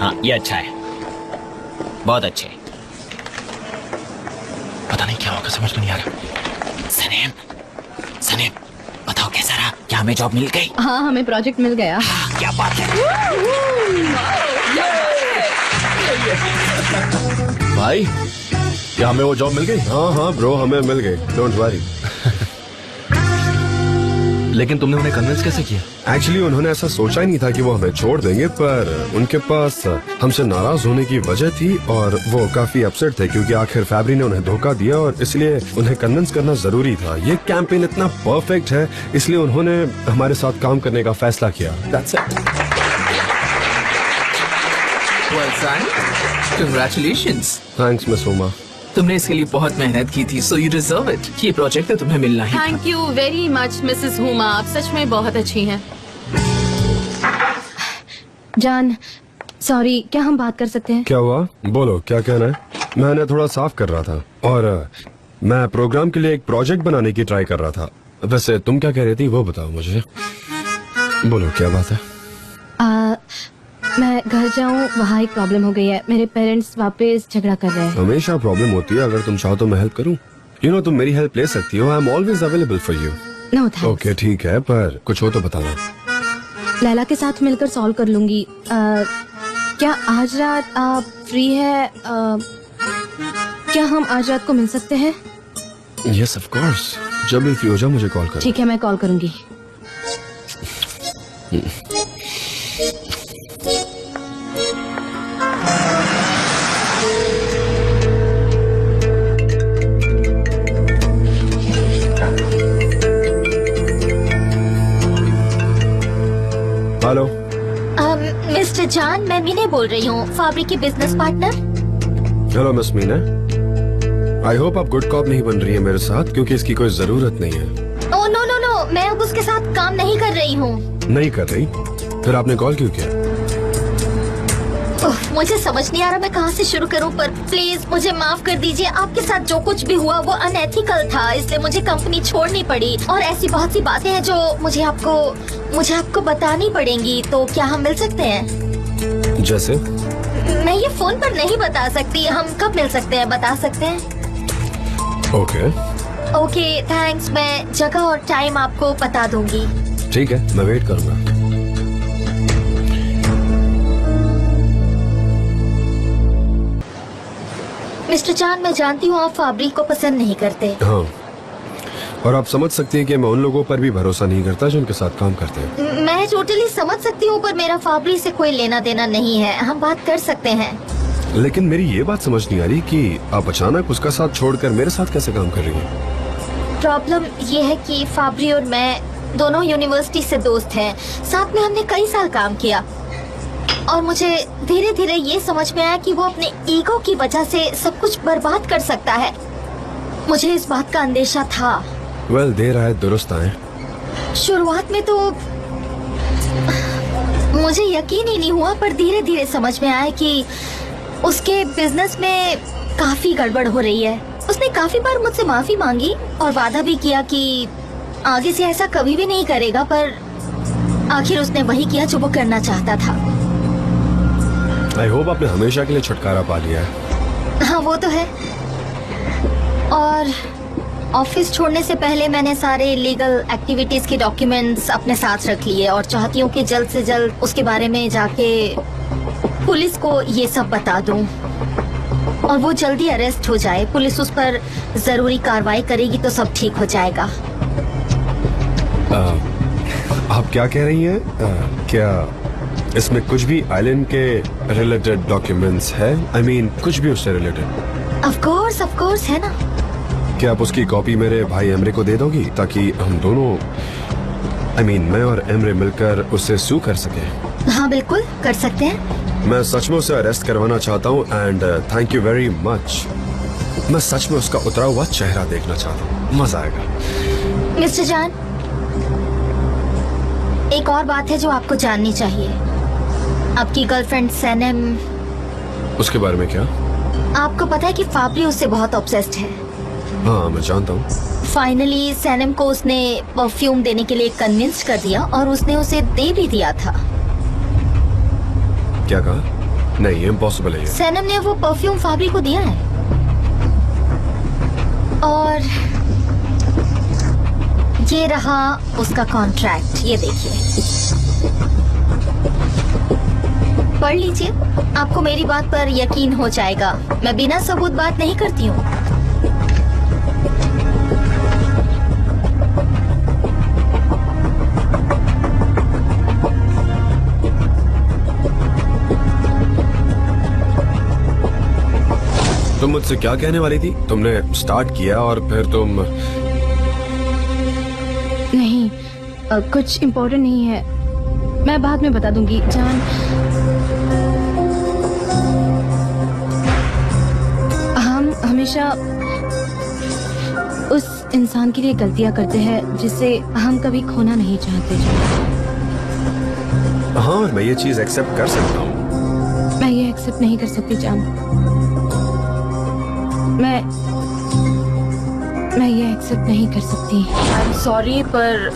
हाँ ये अच्छा है, बहुत अच्छे। पता नहीं क्या होगा, समझ में नहीं आ रहा। सनेम, सनेम बताओ कैसा रहा? क्या हमें जॉब मिल गई? हाँ हमें प्रोजेक्ट मिल गया। हाँ, क्या बात है भाई, क्या हमें वो जॉब मिल गई? हाँ हाँ ब्रो, हमें मिल गई, डोंट वरी। लेकिन तुमने उन्हें कन्विंस कैसे किया? एक्चुअली उन्होंने ऐसा सोचा ही नहीं था कि वो हमें छोड़ देंगे, पर उनके पास हमसे नाराज होने की वजह थी और वो काफी अपसेट थे क्योंकि आखिर फैब्री ने उन्हें धोखा दिया और इसलिए उन्हें कन्विंस करना जरूरी था। ये कैंपेन इतना परफेक्ट है इसलिए उन्होंने हमारे साथ काम करने का फैसला किया। That's it. Well son, congratulations. Thanks miss Uma. तुमने इसके लिए बहुत मेहनत की थी, so you deserve it. ये प्रोजेक्ट तो तुम्हें मिलना ही था। Thank you very much Mrs Huma, आप सच में बहुत अच्छी हैं। जान सॉरी, क्या हम बात कर सकते हैं? क्या हुआ? बोलो क्या कहना है। मैंने थोड़ा साफ कर रहा था और मैं प्रोग्राम के लिए एक प्रोजेक्ट बनाने की ट्राई कर रहा था। वैसे तुम क्या कह रही थी वो बताओ मुझे। बोलो क्या बात है। मैं घर जाऊँ, वहाँ एक प्रॉब्लम हो गई है। मेरे पेरेंट्स वापस झगड़ा कर रहे हैं। हमेशा प्रॉब्लम होती है, अगर तुम चाहो तो मैं हेल्प करूं। यू नो तुम मेरी हेल्प ले सकती हो। I am always available for you. No thanks. Okay ठीक है, पर कुछ हो तो बताना। लैला के साथ मिलकर सॉल्व कर लूंगी। क्या आज रात आप फ्री है? क्या हम आज रात को मिल सकते हैं? यस ऑफ कोर्स, जब भी फ्री हो जाओ मुझे कॉल करो। ठीक है, मैं कॉल करूंगी। हेलो मिस्टर जान, मैं मीने बोल रही हूँ, फैब्री की business partner. Hello miss Meena, I hope आप गुड कॉप नहीं बन रही है मेरे साथ, क्योंकि इसकी कोई जरूरत नहीं है। ओह नो नो नो, मैं अब उसके साथ काम नहीं कर रही हूँ। नहीं कर रही? फिर आपने कॉल क्यों किया? मुझे समझ नहीं आ रहा मैं कहाँ से शुरू करूँ, पर प्लीज मुझे माफ कर दीजिए। आपके साथ जो कुछ भी हुआ वो अनएथिकल था, इसलिए मुझे कंपनी छोड़नी पड़ी। और ऐसी बहुत सी बातें हैं जो मुझे आपको बतानी पड़ेंगी। तो क्या हम मिल सकते हैं? जैसे? मैं ये फोन पर नहीं बता सकती। हम कब मिल सकते हैं, बता सकते हैं? ओके थैंक्स, मैं जगह और टाइम आपको बता दूंगी। ठीक है, मैं वेट करूंगा। मिस्टर चान, मैं जानती हूँ आप फैब्रिक को पसंद नहीं करते। हाँ, और आप समझ सकती हैं कि मैं उन लोगों पर भी भरोसा नहीं करता जो उनके साथ काम करते हैं। मैं टोटली समझ सकती हूँ, पर मेरा फैब्रिक से कोई लेना देना नहीं है। हम बात कर सकते हैं। लेकिन मेरी ये बात समझ नहीं आ रही कि आप अचानक उसका साथ छोड़कर मेरे साथ कैसे काम कर रही हैं? प्रॉब्लम ये है कि फैब्रिक और मैं दोनों यूनिवर्सिटी से दोस्त हैं। साथ में हमने कई साल काम किया और मुझे धीरे धीरे ये समझ में आया कि वो अपने ईगो की वजह से सब कुछ बर्बाद कर सकता है। मुझे इस बात का अंदेशा था। वेल, देर आए दुरुस्त आए। शुरुआत में तो मुझे यकीन ही नहीं हुआ, पर धीरे धीरे समझ में आया कि उसके बिजनेस में काफी गड़बड़ हो रही है। उसने काफी बार मुझसे माफी मांगी और वादा भी किया कि आगे से ऐसा कभी भी नहीं करेगा, पर आखिर उसने वही किया जो वो करना चाहता था। आई होप आपने हमेशा के लिए छुटकारा पा लिया है। हाँ वो तो है। और ऑफिस छोड़ने से पहले मैंने सारे लीगल एक्टिविटीज के डॉक्यूमेंट्स अपने साथ रख लिए और चाहती हूँ कि जल्द से जल्द उसके बारे में जाके पुलिस को ये सब बता दूं और वो जल्दी अरेस्ट हो जाए। पुलिस उस पर जरूरी कार्रवाई करेगी तो सब ठीक हो जाएगा। आप क्या कह रही हैं? क्या इसमें कुछ भी आइलैंड के रिलेटेड डॉक्यूमेंट्स है? आई मीन कुछ भी उससे रिलेटेड? ऑफ कोर्स है ना। क्या आप उसकी कॉपी मेरे भाई एमरे को दे दोगी ताकि हम दोनों, आई मीन मैं और एमरे मिलकर उसे सू कर सके? हाँ बिल्कुल कर सकते हैं। मैं सच में उसे अरेस्ट करवाना चाहता हूँ and thank you very much. मैं सच में उसका उतरा हुआ चेहरा देखना चाहता हूँ, मजा आएगा। मिस्टर जान, एक और बात है जो आपको जाननी चाहिए। आपकी गर्लफ्रेंड सैनम, उसके बारे में क्या? आपको पता है कि फैब्रिक उससे बहुत ऑब्सेस्ड है। हाँ मैं जानता हूँ। फाइनली सैनम को उसने परफ्यूम देने के लिए कन्विंस कर दिया और उसने उसे दे भी दिया था। क्या कहा? नहीं, इम्पॉसिबल है ये। सैनम ने वो परफ्यूम फाबरी को दिया है और ये रहा उसका कॉन्ट्रैक्ट, ये देखिए, पढ़ लीजिए, आपको मेरी बात पर यकीन हो जाएगा। मैं बिना सबूत बात नहीं करती हूँ। तुम मुझसे क्या कहने वाली थी? तुमने स्टार्ट किया और फिर तुम... नहीं, कुछ इम्पोर्टेंट नहीं है, मैं बाद में बता दूंगी। जान, हम हमेशा उस इंसान के लिए गलतियां करते हैं जिसे हम कभी खोना नहीं चाहते। हाँ, मैं ये चीज एक्सेप्ट कर सकता हूँ। मैं ये एक्सेप्ट नहीं कर सकती जान, मैं ये एक्सेप्ट नहीं कर सकती। आई एम सॉरी, पर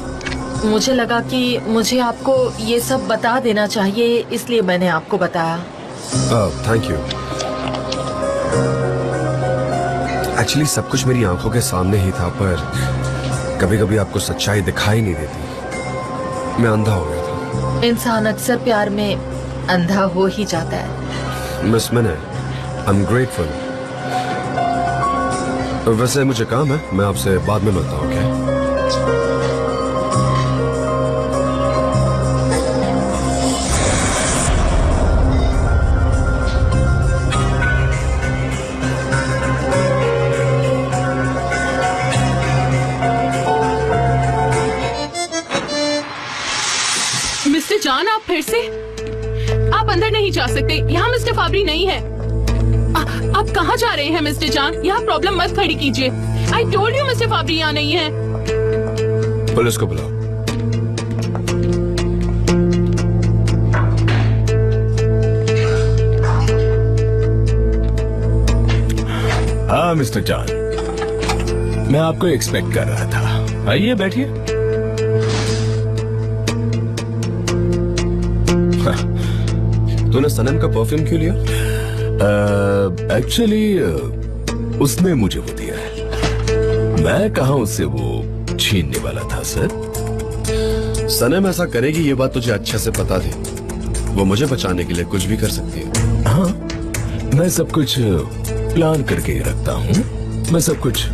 मुझे लगा कि मुझे आपको ये सब बता देना चाहिए, इसलिए मैंने आपको बताया। Thank you. एक्चुअली सब कुछ मेरी आंखों के सामने ही था, पर कभी कभी आपको सच्चाई दिखाई नहीं देती। मैं अंधा हो गया था। इंसान अक्सर प्यार में अंधा हो ही जाता है। मिस मैने, आई एम ग्रेटफुल। वैसे मुझे काम है, मैं आपसे बाद में मिलता हूँ। ओके? मिस्टर जान, आप फिर से? आप अंदर नहीं जा सकते, यहाँ मिस्टर फाबरी नहीं है। आप कहाँ जा रहे हैं मिस्टर जान? यहाँ प्रॉब्लम मत खड़ी कीजिए। आई टोल्ड यू मिस्टर फाबरी यहाँ नहीं है। पुलिस को बुलाओ। हाँ मिस्टर जान, मैं आपको एक्सपेक्ट कर रहा था। आइए बैठिए। तूने सनम का परफ्यूम क्यों लिया? एक्चुअली उसने मुझे वो दिया है, मैं कहाँ उससे वो छीनने वाला था सर। सनम ऐसा करेगी ये बात तुझे अच्छे से पता थी। वो मुझे बचाने के लिए कुछ भी कर सकती है। हाँ, मैं सब कुछ प्लान करके ही रखता हूँ। मैं सब कुछ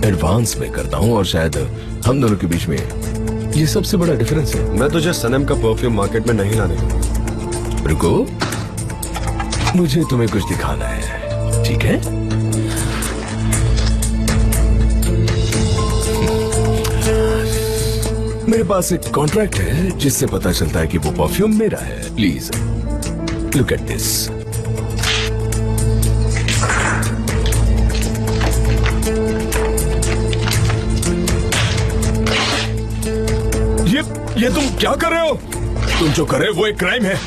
एडवांस में करता हूँ और शायद हम दोनों के बीच में ये सबसे बड़ा डिफरेंस है। मैं तुझे सनम का परफ्यूम मार्केट में नहीं लाने दूंगा। रुको, मुझे तुम्हें कुछ दिखाना है, ठीक है? मेरे पास एक कॉन्ट्रैक्ट है जिससे पता चलता है कि वो परफ्यूम मेरा है। Please look at this. ये तुम क्या कर रहे हो? तुम जो कर रहे हो वो एक क्राइम है।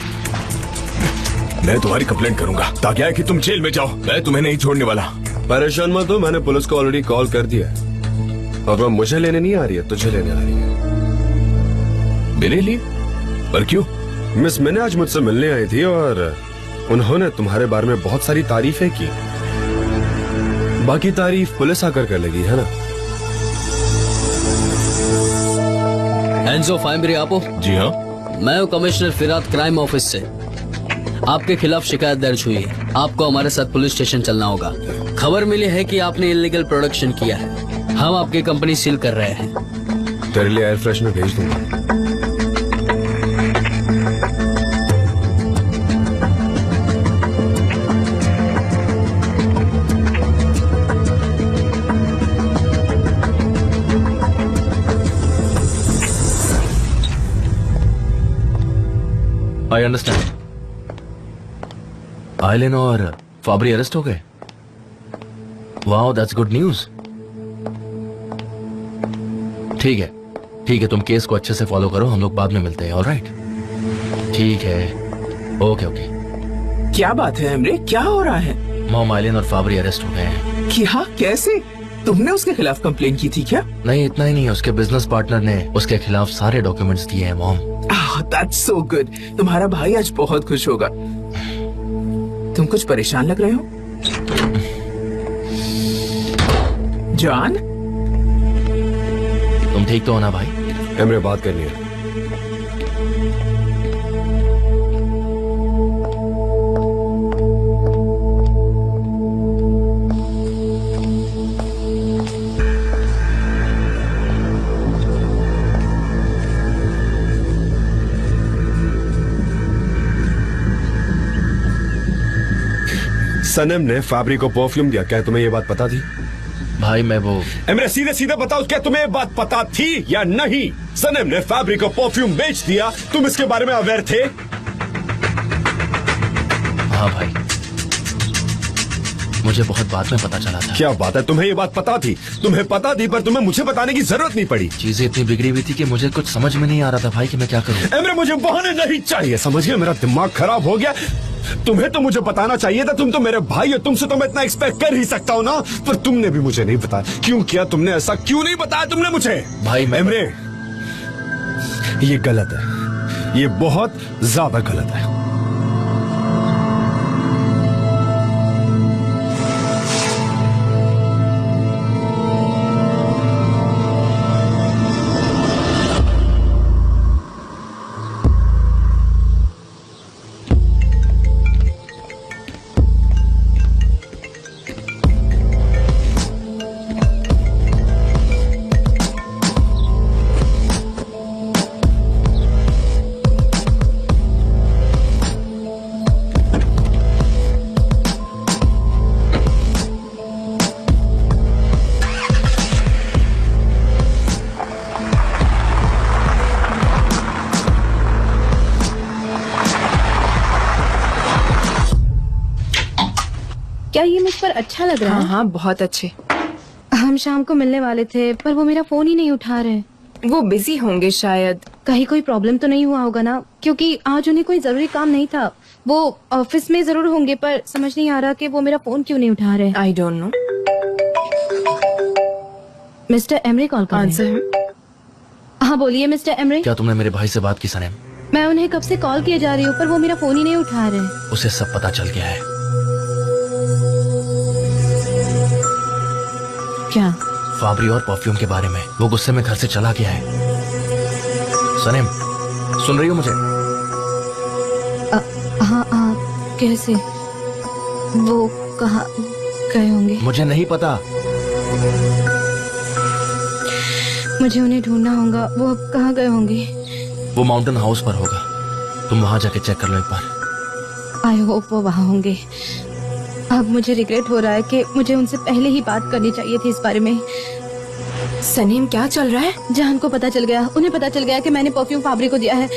मैं तुम्हारी कंप्लेंट करूंगा ताकि आए कि तुम जेल में जाओ। मैं तुम्हें नहीं छोड़ने वाला। परेशान मत हो, मैंने पुलिस को ऑलरेडी कॉल कर दिया है और वो मुझे लेने नहीं आ रही है, तुझे लेने आ रही है। मेरे लिए? पर क्यों? मिस मैंने आज मुझसे मिलने आई थी और उन्होंने तुम्हारे बारे में बहुत सारी तारीफें की। बाकी तारीफ पुलिस आकर कर लेगी, है ना? एंजो फाइमरी आपो? जी हाँ, मैं हूँ कमिश्नर फिराद क्राइम ऑफिस से। आपके खिलाफ शिकायत दर्ज हुई है, आपको हमारे साथ पुलिस स्टेशन चलना होगा। खबर मिली है कि आपने इलीगल प्रोडक्शन किया है, हम आपकी कंपनी सील कर रहे हैं। तेरे लिए एयर फ्रेशनर भेज दूंगा। I understand. आइलिन और फाबरी अरेस्ट हो गए। Wow, that's good news. ठीक है, तुम केस को अच्छे से फॉलो करो, हम लोग बाद में मिलते हैं। ऑलराइट? ठीक है, ओके। क्या बात है एमरे, क्या हो रहा है? मॉम, आइलिन और फाबरी अरेस्ट हो गए हैं। क्या? कैसे? तुमने उसके खिलाफ कंप्लेन की थी क्या? नहीं, इतना ही नहीं, उसके बिजनेस पार्टनर ने उसके खिलाफ सारे डॉक्यूमेंट्स दिए हैं मॉम। That's so good. तुम्हारा भाई आज बहुत खुश होगा। तुम कुछ परेशान लग रहे हो। जॉन, तुम ठीक तो हो ना भाई? एमरे, बात करनी है। सनम ने फैब्रिक को परफ्यूम दिया, क्या तुम्हें ये बात पता थी? भाई मैं वो एमरे, सीधे सीधे बताओ, क्या तुम्हें ये बात पता थी या नहीं? सनम ने फैब्रिक को परफ्यूम बेच दिया, तुम इसके बारे में अवेयर थे? हाँ भाई, मुझे बहुत बाद में पता चला था। क्या बात है, तुम्हें ये बात पता थी? तुम्हें पता थी पर तुम्हें मुझे बताने की जरूरत नहीं पड़ी। चीजें इतनी बिगड़ी हुई थी कि मुझे कुछ समझ में नहीं आ रहा था भाई कि मैं क्या करूं। एमरे, मुझे बहाने नहीं चाहिए, समझ गए? मेरा दिमाग खराब हो गया। तुम्हें तो मुझे बताना चाहिए था, तुम तो मेरे भाई हो, तुमसे तो मैं इतना एक्सपेक्ट कर ही सकता हूँ ना। पर तुमने भी मुझे नहीं बताया। क्यों किया तुमने ऐसा? क्यों नहीं बताया तुमने मुझे? भाई एमरे, ये गलत है, ये बहुत ज्यादा गलत है। क्या ये मुझ पर अच्छा लग रहा हाँ है? हाँ, बहुत अच्छे। हम शाम को मिलने वाले थे पर वो मेरा फोन ही नहीं उठा रहे। वो बिजी होंगे शायद। कहीं कोई प्रॉब्लम तो नहीं हुआ होगा ना? क्योंकि आज उन्हें कोई जरूरी काम नहीं था। वो ऑफिस में जरूर होंगे पर समझ नहीं आ रहा कि वो मेरा फोन क्यों नहीं उठा रहे। I don't know. Mister Emre call कर रहे आंसर हैं। हाँ बोलिए मिस्टर एमरे। क्या तुमने मेरे भाई से बात की सनम? मैं उन्हें कब से कॉल किए जा रही हूँ पर वो मेरा फोन ही नहीं उठा रहे। उसे सब पता चल गया है। क्या? फाबरी और परफ्यूम के बारे में। वो गुस्से में घर से चला गया है। सनम, सुन रही हो मुझे? हाँ, कैसे? वो कहाँ गए होंगे? मुझे नहीं पता। मुझे उन्हें ढूंढना होगा। वो अब कहाँ गए होंगे? वो माउंटेन हाउस पर होगा। तुम वहां जाके चेक कर लो एक बार। आई होप वो वहाँ होंगे। अब मुझे रिग्रेट हो रहा है कि मुझे उनसे पहले ही बात करनी चाहिए थी इस बारे में। सनीम, क्या चल रहा है? जान को पता चल गया, उन्हें पता चल गया कि मैंने परफ्यूम फैब्रिक को दिया है।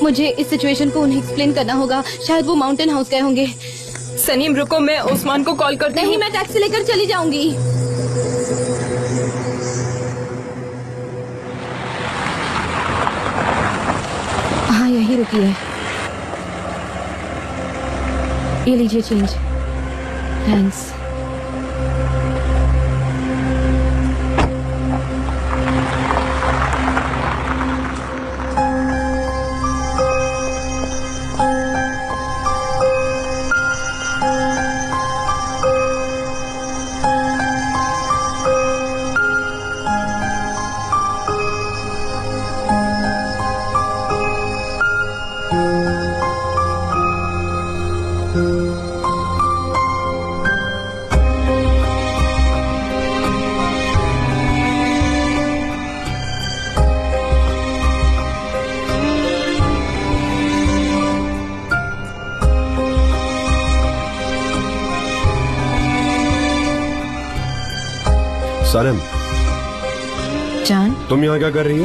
मुझे इस सिचुएशन को उन्हें एक्सप्लेन करना होगा। शायद वो माउंटेन हाउस गए होंगे। सनीम रुको, मैं उस्मान को कॉल करती हूँ। नहीं, मैं टैक्सी लेकर चली जाऊंगी। हाँ, यही रुकिए। ये लीजिए चेंज। थैंक्स। सनम, जान, तुम यहाँ क्या कर रही हो?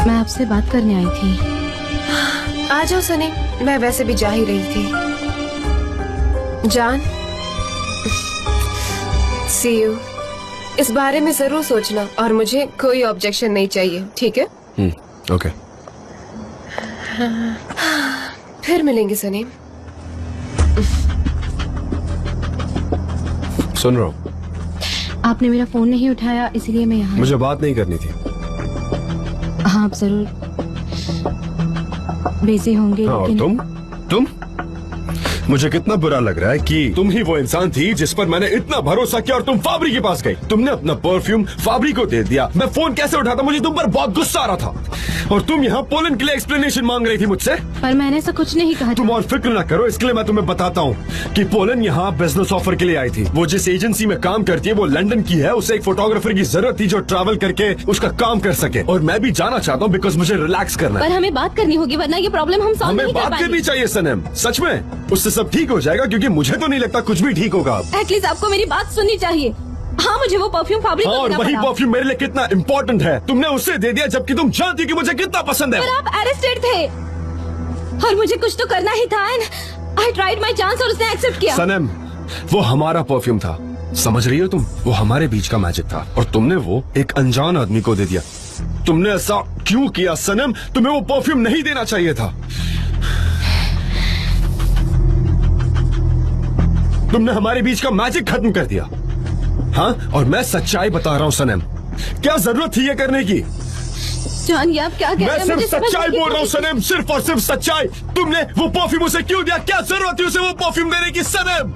मैं आपसे बात करने आई थी। आ जाओ सनीम, मैं वैसे भी जा ही रही थी। जान, सी यू। इस बारे में जरूर सोचना और मुझे कोई ऑब्जेक्शन नहीं चाहिए, ठीक है? ओके। फिर मिलेंगे सनीम। सुन रहा हूँ। आपने मेरा फोन नहीं उठाया इसलिए मैं यहाँ। मुझे बात नहीं करनी थी। हाँ, आप जरूर बिजी होंगे। हाँ, और लेकिन... तुम मुझे कितना बुरा लग रहा है कि तुम ही वो इंसान थी जिस पर मैंने इतना भरोसा किया और तुम फाबरी के पास गई। तुमने अपना परफ्यूम फाबरी को दे दिया। मैं फोन कैसे उठाता, मुझे तुम पर बहुत गुस्सा आ रहा था। और तुम यहाँ पोलन के लिए एक्सप्लेनेशन मांग रही थी मुझसे। पर मैंने ऐसा कुछ नहीं कहा। तुम और फिक्र ना करो, इसके लिए मैं तुम्हें बताता हूँ कि पोलन यहाँ बिजनेस ऑफर के लिए आई थी। वो जिस एजेंसी में काम करती है वो लंदन की है। उसे एक फोटोग्राफर की जरूरत थी जो ट्रैवल करके उसका काम कर सके, और मैं भी जाना चाहता हूँ बिकॉज मुझे रिलैक्स करना है। पर हमें बात करनी होगी वरना ये प्रॉब्लम हम सॉल्व हमें नहीं कर बात पाएंगे। करनी चाहिए सनम, सच में उससे सब ठीक हो जाएगा, क्योंकि मुझे तो नहीं लगता कुछ भी ठीक होगा। एटलीस्ट आपको मेरी बात सुननी चाहिए। हाँ, मुझे वो परफ्यूम फैब्रिक और वही परफ्यूम मेरे लिए कितना इम्पोर्टेंट है। तुमने उसे दे दिया जबकि तुम जानती कि मुझे कितना पसंद है। पर आप अरेस्टेड थे और मुझे कुछ तो करना ही था। आई ट्राइड माय चांस और उसने एक्सेप्ट किया। सनम, वो हमारा परफ्यूम था, समझ रही हो तुम? वो हमारे बीच का मैजिक था और तुमने वो एक अनजान आदमी को दे दिया। तुमने ऐसा क्यों किया सनम? तुम्हें वो परफ्यूम नहीं देना चाहिए था। तुमने हमारे बीच का मैजिक खत्म कर दिया। हाँ, और मैं सच्चाई बता रहा हूँ सनम, क्या जरूरत थी ये करने की? जान, ये आप क्या कह रहे हैं? मैं सिर्फ सच्चाई बोल रहा हूँ सनम, सिर्फ और सिर्फ सच्चाई। तुमने वो परफ्यूम उसे क्यों दिया? क्या जरूरत थी उसे वो परफ्यूम देने की सनम?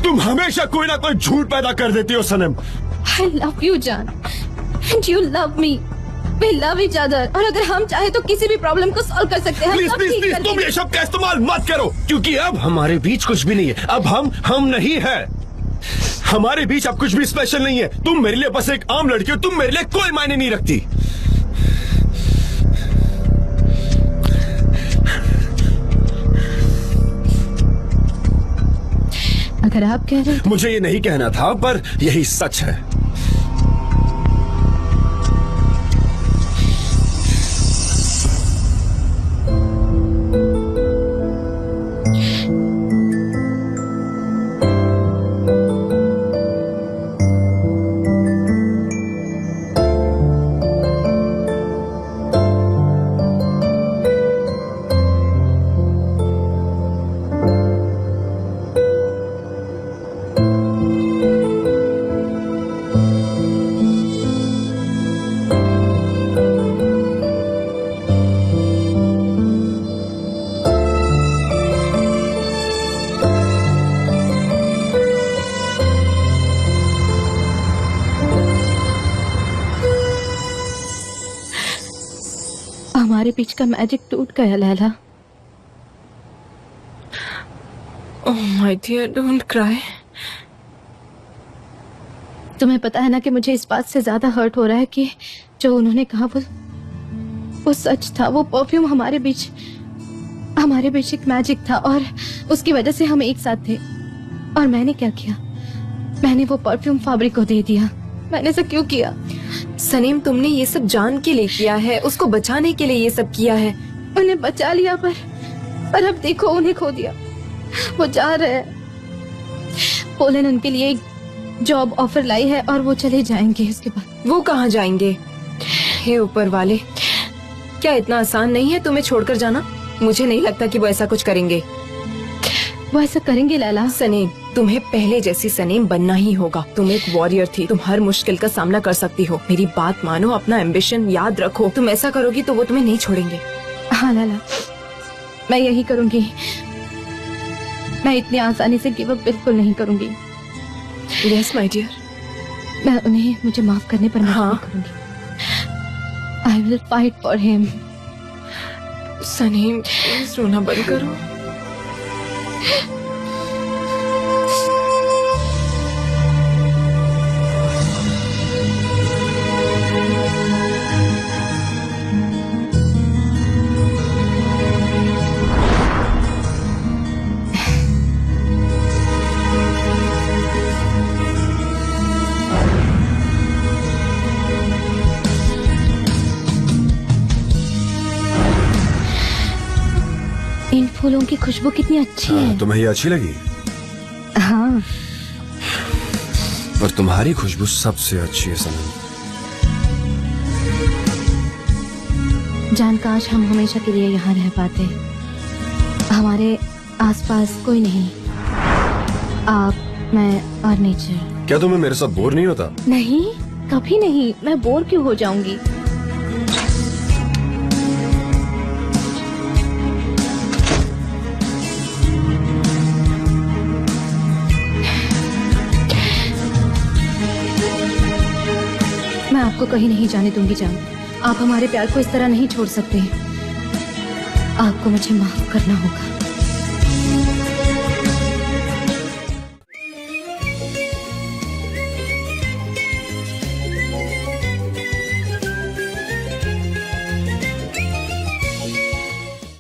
तुम हमेशा कोई ना कोई झूठ पैदा कर देती हो सनम। I love you, जान, and you love me. We love each other. और अगर हम चाहे तो किसी भी प्रॉब्लम को सॉल्व कर सकते हैं। प्लीज प्लीज प्लीज, तुम ये शब्द का इस्तेमाल मत करो, क्योंकि अब हमारे बीच कुछ भी नहीं है। अब हम नहीं है। हमारे बीच अब कुछ भी स्पेशल नहीं है। तुम मेरे लिए बस एक आम लड़की हो, तुम मेरे लिए कोई मायने नहीं रखती। अगर आप कह रहे हैं मुझे ये नहीं कहना था, पर यही सच है। हमारे बीच का मैजिक टूट गया Laila. Oh my dear, don't cry. तुम्हें पता है ना कि मुझे इस बात से ज्यादा हर्ट हो रहा है कि जो उन्होंने कहा वो सच था। वो परफ्यूम हमारे बीच एक मैजिक था और उसकी वजह से हम एक साथ थे। और मैंने क्या किया? मैंने वो परफ्यूम फैब्रिक को दे दिया। मैंने ऐसा क्यों किया? सनीम, तुमने ये सब जान के लिए किया है, उसको बचाने के लिए ये सब किया है। उन्हें बचा लिया पर अब देखो उन्हें खो दिया। वो जा रहे हैं। पोलन उनके लिए एक जॉब ऑफर लाई है और वो चले जाएंगे। उसके बाद वो कहाँ जाएंगे? हे ऊपर वाले, क्या इतना आसान नहीं है तुम्हें छोड़कर जाना? मुझे नहीं लगता कि वो ऐसा कुछ करेंगे। वो ऐसा करेंगे लैला? सनीम, तुम्हें पहले जैसी सनीम बनना ही होगा। तुम एक वॉरियर थी, तुम हर मुश्किल का सामना कर सकती हो। मेरी बात मानो, अपना एम्बिशन याद रखो। तुम ऐसा करोगी तो वो तुम्हें नहीं छोड़ेंगे। हाँ लैला, मैं यही करूंगी। मैं इतनी आसानी से गिव अप बिल्कुल नहीं करूंगी। यस माय डियर, मैं उन्हें मुझे माफ करने पर मजबूर करूंगी। I will fight for him. Saneem, please रोना बंद करो। इन फूलों की खुशबू कितनी अच्छी है। तुम्हें ये अच्छी लगी? हाँ, पर तुम्हारी खुशबू सबसे अच्छी है सनम। जान, काश हम हमेशा के लिए यहाँ रह पाते। हमारे आसपास कोई नहीं, आप, मैं और नेचर। क्या तुम्हें मेरे साथ बोर नहीं होता? नहीं, कभी नहीं। मैं बोर क्यों हो जाऊंगी? मैं आपको कहीं नहीं जाने दूंगी जान। आप हमारे प्यार को इस तरह नहीं छोड़ सकते। आपको मुझे माफ करना होगा।